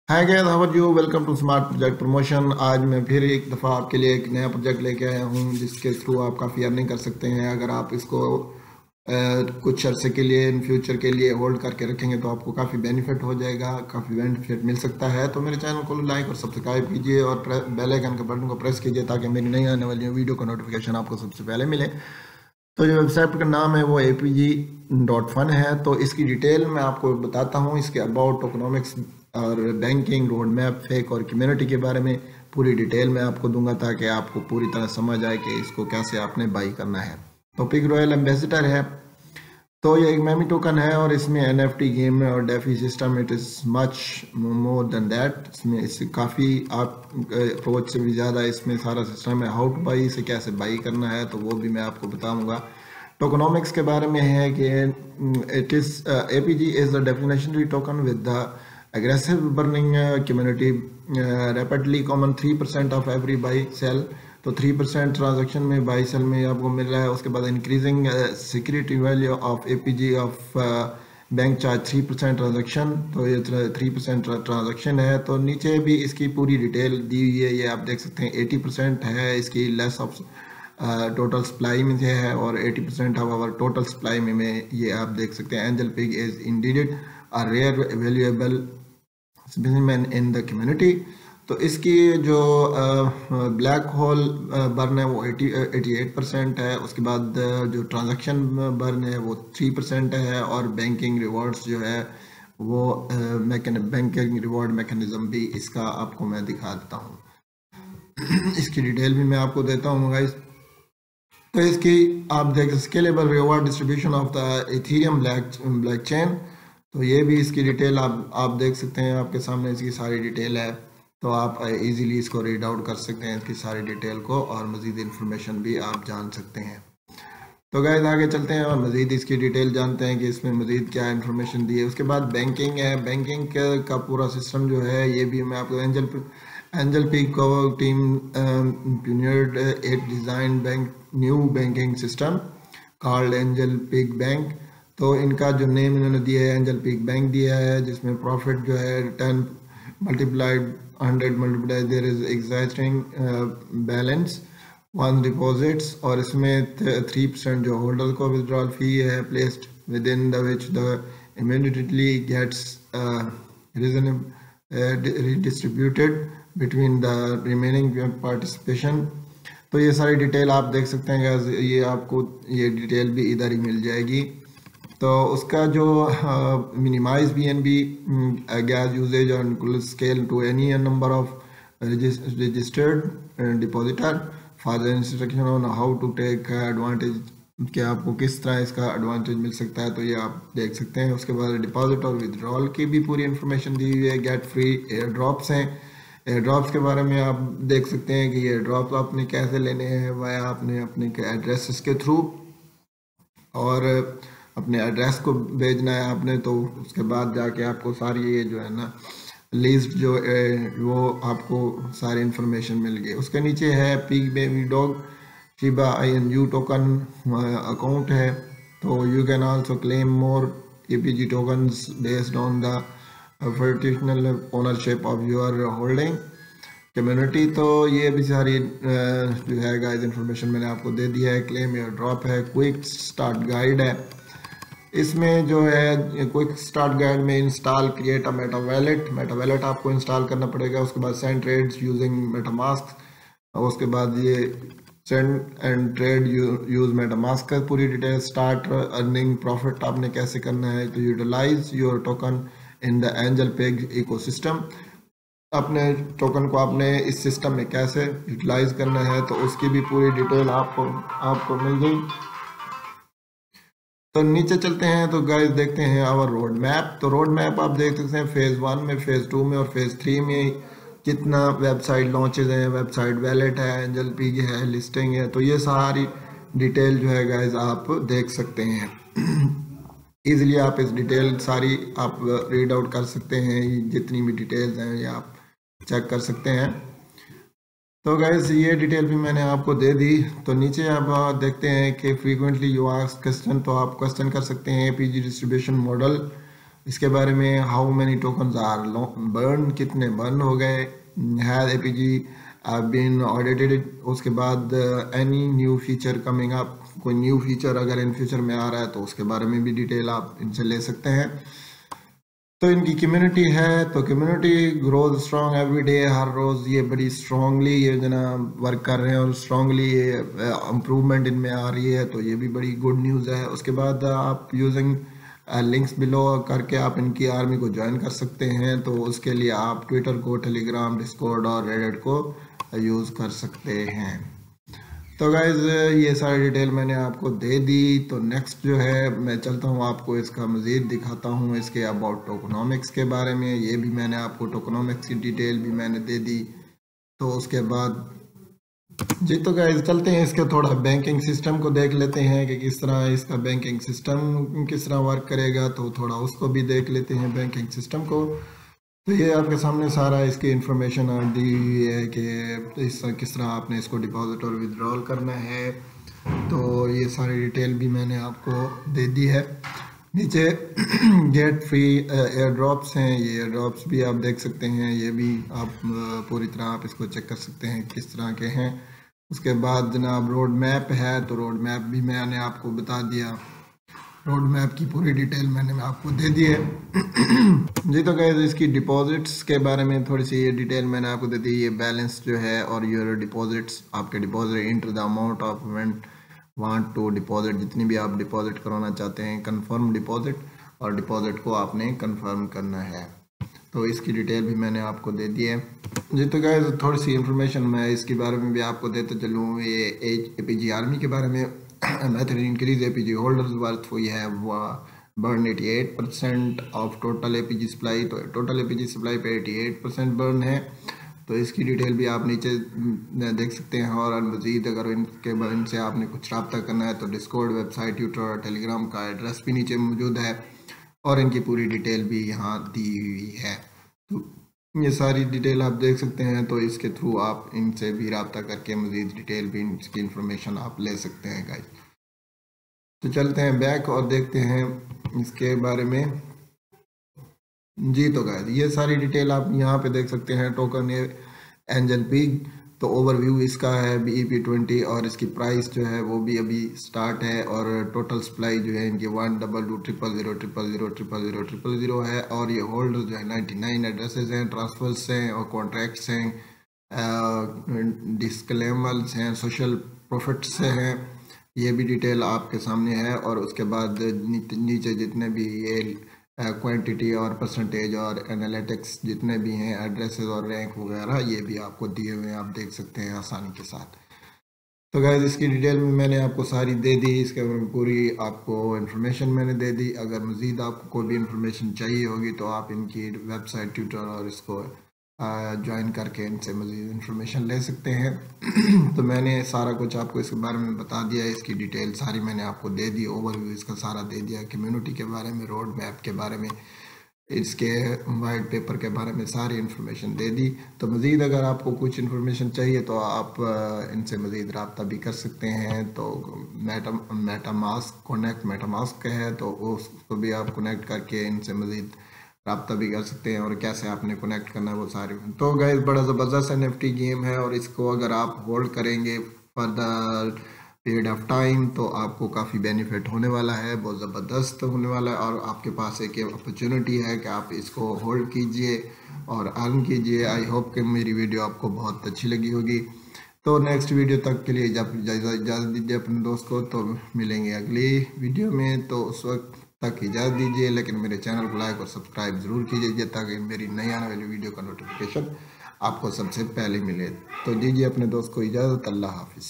Hi guys, how are you? Welcome to smart project promotion. आज मैं फिर एक दफ़ा आपके लिए एक नया प्रोजेक्ट लेके आया हूँ जिसके थ्रू आप काफ़ी अर्निंग कर सकते हैं। अगर आप इसको कुछ अरसे के लिए इन फ्यूचर के लिए होल्ड करके रखेंगे तो आपको काफ़ी बेनिफिट हो जाएगा, काफ़ी बेनिफिट मिल सकता है। तो मेरे चैनल को लाइक और सब्सक्राइब कीजिए और बेल आइकन के बटन को प्रेस कीजिए ताकि मेरी नई आने वाली वीडियो का नोटिफिकेशन आपको सबसे पहले मिले। तो जो वेबसाइट का नाम है वो apg.fun है। तो इसकी डिटेल मैं आपको बताता हूँ, इसके अबाउट, टोकनोमिक्स और बैंकिंग, रोड मैप, फेक और कम्युनिटी के बारे में पूरी डिटेल मैं आपको दूंगा ताकि आपको पूरी तरह समझ आए कि इसको कैसे आपने बाई करना है। तो पिग रॉयल एम्बेसडर है, तो ये एक मेमी टोकन है और इसमें एनएफटी गेम और DeFi system, it is much more than that. इसमें इससे काफ़ी आप अप्रोच से भी ज़्यादा इसमें सारा सिस्टम है। हाउ टू बाई, इसे कैसे बाई करना है तो वो भी मैं आपको बताऊंगा। टोकनोमिक्स के बारे में है कि it is APG is the deflationary token with the aggressive burning community, rapidly common 3% of every buy sell. तो 3% ट्रांजेक्शन में बाई सेल में आपको मिल रहा है। उसके बाद increasing security value of APG of bank charge 3% transaction. तो ये 3% ट्रांजेक्शन है। तो नीचे भी इसकी पूरी डिटेल दी हुई है, ये आप देख सकते हैं। 80% है इसकी लेस ऑफ टोटल सप्लाई में से है और 80% ऑफ आवर टोटल सप्लाई में ये आप देख सकते हैं। Angel pig is indeed a rare valuable specimen in the community. तो इसकी जो ब्लैक होल बर्न है वो 88% है। उसके बाद जो ट्रांजैक्शन बर्न है वो 3% है और बैंकिंग रिवॉर्ड्स जो है वो बैंकिंग रिवॉर्ड मैकेनिज्म भी इसका आपको मैं दिखा देता हूँ। इसकी डिटेल भी मैं आपको देता हूँ गाइस। तो इसकी आप देख scalable reward distribution of the Ethereum black chain. तो ये भी इसकी डिटेल आप देख सकते हैं, आपके सामने इसकी सारी डिटेल है। तो आप इजीली इसको रीड आउट कर सकते हैं इसकी सारी डिटेल को और मज़ीद इन्फॉर्मेशन भी आप जान सकते हैं। तो गाइस आगे चलते हैं और मज़ीद इसकी डिटेल जानते हैं कि इसमें मज़ीद क्या इन्फॉर्मेशन दी है। उसके बाद बैंकिंग है। बैंकिंग का पूरा सिस्टम जो है ये भी मैं आपको एंजल पिग को team pioneered it design bank new banking system called angel pig bank. तो इनका जो नेम इन्होंने दिया है एंजल पिग बैंक दिया है, जिसमें प्रॉफिट जो है 10 multiplied 100 multiplied there is existing balance 1 deposits. और इसमें 3% जो होल्डर को विड्रॉल फी है placed within the which the immediately gets redistributed between the remaining participation। तो ये सारी डिटेल आप देख सकते हैं गैस, ये आपको ये डिटेल भी इधर ही मिल जाएगी। तो उसका जो मिनिमाइज BNB गैस यूजेज और scale to any number of registered depositor for the instruction on how to take advantage, कि आपको किस तरह इसका एडवांटेज मिल सकता है, तो ये आप देख सकते हैं। उसके बाद डिपॉजिट और विड्रॉल की भी पूरी इन्फॉर्मेशन दी हुई है। गेट फ्री एयर ड्रॉप्स हैं। एयर ड्रॉप्स के बारे में आप देख सकते हैं कि एयर ड्रॉप्स आपने कैसे लेने हैं, वह आपने अपने एड्रेस के थ्रू और अपने एड्रेस को भेजना है आपने। तो उसके बाद जाके आपको सारी ये जो है ना लिस्ट जो वो आपको सारी इन्फॉर्मेशन मिल गई। उसके नीचे है pig baby dog Shiba INU token account है। तो you can also claim more APG tokens based on the fractional ownership of your holding community. तो ये भी सारी जो है गाइस इन्फॉर्मेशन मैंने आपको दे दिया है। क्लेम एयर ड्रॉप है। क्विक स्टार्ट गाइड है। इसमें जो है क्विक स्टार्ट गाइड में install create a Meta wallet आपको इंस्टॉल करना पड़ेगा। उसके बाद सेंड ट्रेड्स यूजिंग मेटामास्क, और उसके बाद ये send and trade use MetaMask का पूरी डिटेल। स्टार्ट अर्निंग प्रॉफिट आपने कैसे करना है। तो utilize your token in the angel pig ecosystem, अपने टोकन को आपने इस सिस्टम में कैसे यूटिलाइज करना है, तो उसकी भी पूरी डिटेल आपको मिल गई। तो नीचे चलते हैं तो गाइस देखते हैं आवर रोड मैप। तो रोड मैप आप देख सकते हैं फेज़ 1 में, फेज़ 2 में और फेज़ 3 में कितना वेबसाइट लॉन्चेज हैं, वेबसाइट वैलेट है, एंजल पिग है, लिस्टिंग है। तो ये सारी डिटेल जो है गाइस आप देख सकते हैं। इजीली आप इस डिटेल सारी आप रीड आउट कर सकते हैं, जितनी भी डिटेल्स हैं ये आप चेक कर सकते हैं। तो गाइस ये डिटेल भी मैंने आपको दे दी। तो नीचे आप देखते हैं कि फ्रीक्वेंटली यू आस्क्ड क्वेश्चन, तो आप क्वेश्चन कर सकते हैं। APG डिस्ट्रीब्यूशन मॉडल इसके बारे में how many tokens are burn, कितने बर्न हो गए, हैज एपीजी बीन ऑडिटेड, उसके बाद any new feature coming up, कोई न्यू फीचर अगर इन फ्यूचर में आ रहा है तो उसके बारे में भी डिटेल आप इनसे ले सकते हैं। तो इनकी कम्युनिटी है, तो community grows strong every day, हर रोज़ ये बड़ी स्ट्रांगली ये जना वर्क कर रहे हैं और स्ट्रांगली ये इम्प्रूवमेंट इनमें आ रही है, तो ये भी बड़ी गुड न्यूज़ है। उसके बाद आप यूजिंग लिंक्स बिलो करके आप इनकी आर्मी को ज्वाइन कर सकते हैं, तो उसके लिए आप ट्विटर को, टेलीग्राम, डिस्कॉर्ड और रेडिट को यूज़ कर सकते हैं। तो गाइज ये सारी डिटेल मैंने आपको दे दी। तो नेक्स्ट जो है मैं चलता हूँ आपको इसका मज़ीद दिखाता हूँ इसके अबाउट टोकनॉमिक्स के बारे में। ये भी मैंने आपको टोकनॉमिक्स की डिटेल भी मैंने दे दी। तो उसके बाद जी तो गाइज चलते हैं इसके थोड़ा बैंकिंग सिस्टम को देख लेते हैं कि किस तरह इसका बैंकिंग सिस्टम किस तरह वर्क करेगा, तो थोड़ा उसको भी देख लेते हैं बैंकिंग सिस्टम को। तो ये आपके सामने सारा इसकी इंफॉर्मेशन दी हुई है कि किस तरह आपने इसको डिपॉजिट और विड्रॉल करना है। तो ये सारी डिटेल भी मैंने आपको दे दी है। नीचे गेट फ्री एयर ड्रॉप्स हैं, ये एयर ड्रॉप्स भी आप देख सकते हैं, ये भी आप पूरी तरह आप इसको चेक कर सकते हैं किस तरह के हैं। उसके बाद जनाब रोड मैप है, तो रोड मैप भी मैंने आपको बता दिया, रोड मैप की पूरी डिटेल मैंने आपको दे दी है। जी तो गाइस इसकी डिपॉजिट्स के बारे में थोड़ी सी ये डिटेल मैंने आपको दे दी। ये बैलेंस जो है और योर डिपॉजिट्स, आपके deposit enter the amount of want to deposit, जितनी भी आप डिपॉजिट करवाना चाहते हैं, कंफर्म डिपॉजिट, और डिपॉजिट को आपने कंफर्म करना है। तो इसकी डिटेल भी मैंने आपको दे दी है। जी तो गाइस थोड़ी सी इंफॉर्मेशन मैं इसके बारे में भी आपको देते चलूँ। ये एपीजी आर्मी के बारे में method increase APG holders worth हुई है burn 88% of total APG supply. तो टोटल एपीजी सप्लाई पे 88% बर्न है। तो इसकी डिटेल भी आप नीचे देख सकते हैं। और मज़ीद अगर इनसे आपने कुछ रब्ता करना है तो डिस्कॉर्ड, वेबसाइट, ट्विटर और टेलीग्राम का एड्रेस भी नीचे मौजूद है और इनकी पूरी डिटेल भी यहाँ दी हुई है। तो ये सारी डिटेल आप देख सकते हैं। तो इसके थ्रू आप इनसे भी रब्ता करके मज़ीद डिटेल भी इसकी इंफॉर्मेशन आप ले सकते हैं गाइस। तो चलते हैं बैक और देखते हैं इसके बारे में। जी तो गाइस ये सारी डिटेल आप यहाँ पे देख सकते हैं। टोकन एंजल पिग, तो ओवरव्यू इसका है BEP20 और इसकी प्राइस जो है वो भी अभी स्टार्ट है। और टोटल सप्लाई जो है इनकी 12200000000 है। और ये होल्डर्स जो है 99 एड्रेसेस हैं, ट्रांसफर्स हैं और कॉन्ट्रैक्ट्स हैं, डिस्क्लेमर्स हैं, सोशल प्रॉफिट्स हैं। ये भी डिटेल आपके सामने है। और उसके बाद नीचे जितने भी ये क्वांटिटी और परसेंटेज और एनालिटिक्स जितने भी हैं, एड्रेसेस और रैंक वगैरह, ये भी आपको दिए हुए हैं, आप देख सकते हैं आसानी के साथ। तो गाइस इसकी डिटेल में मैंने आपको सारी दे दी, इसके पूरी आपको इन्फॉर्मेशन मैंने दे दी। अगर मज़ीद आपको कोई भी इन्फॉर्मेशन चाहिए होगी तो आप इनकी वेबसाइट, ट्विटर और इसको ज्वाइन करके इनसे मज़ीद इन्फॉर्मेशन ले सकते हैं। तो मैंने सारा कुछ आपको इसके बारे में बता दिया है, इसकी डिटेल सारी मैंने आपको दे दी, ओवरव्यू इसका सारा दे दिया, कम्युनिटी के बारे में, रोड मैप के बारे में, इसके वाइट पेपर के बारे में सारी इन्फॉर्मेशन दे दी। तो मज़ीद अगर आपको कुछ इन्फॉर्मेशन चाहिए तो आप इनसे मज़ीद रब्ता भी कर सकते हैं। तो मेटामास्क है, तो उसको भी आप कनेक्ट करके इनसे मज़ीद रब्ता भी कर सकते हैं। और कैसे आपने कनेक्ट करना है वो सारी। तो गाइस बड़ा ज़बरदस्त NFT गेम है और इसको अगर आप होल्ड करेंगे for the period of time तो आपको काफ़ी बेनिफिट होने वाला है, बहुत ज़बरदस्त होने वाला है। और आपके पास एक अपॉर्चुनिटी है कि आप इसको होल्ड कीजिए और अर्न कीजिए। आई होप कि मेरी वीडियो आपको बहुत अच्छी लगी होगी। तो नेक्स्ट वीडियो तक के लिए इजाज़त दीजिए अपने दोस्त को। तो मिलेंगे अगली वीडियो में, तो उस वक्त तक इजाज़त दीजिए। लेकिन मेरे चैनल को लाइक और सब्सक्राइब ज़रूर कीजिए ताकि मेरी नई आने वाली वीडियो का नोटिफिकेशन आपको सबसे पहले मिले। तो दीजिए अपने दोस्त को इजाज़त। अल्लाह हाफिज़।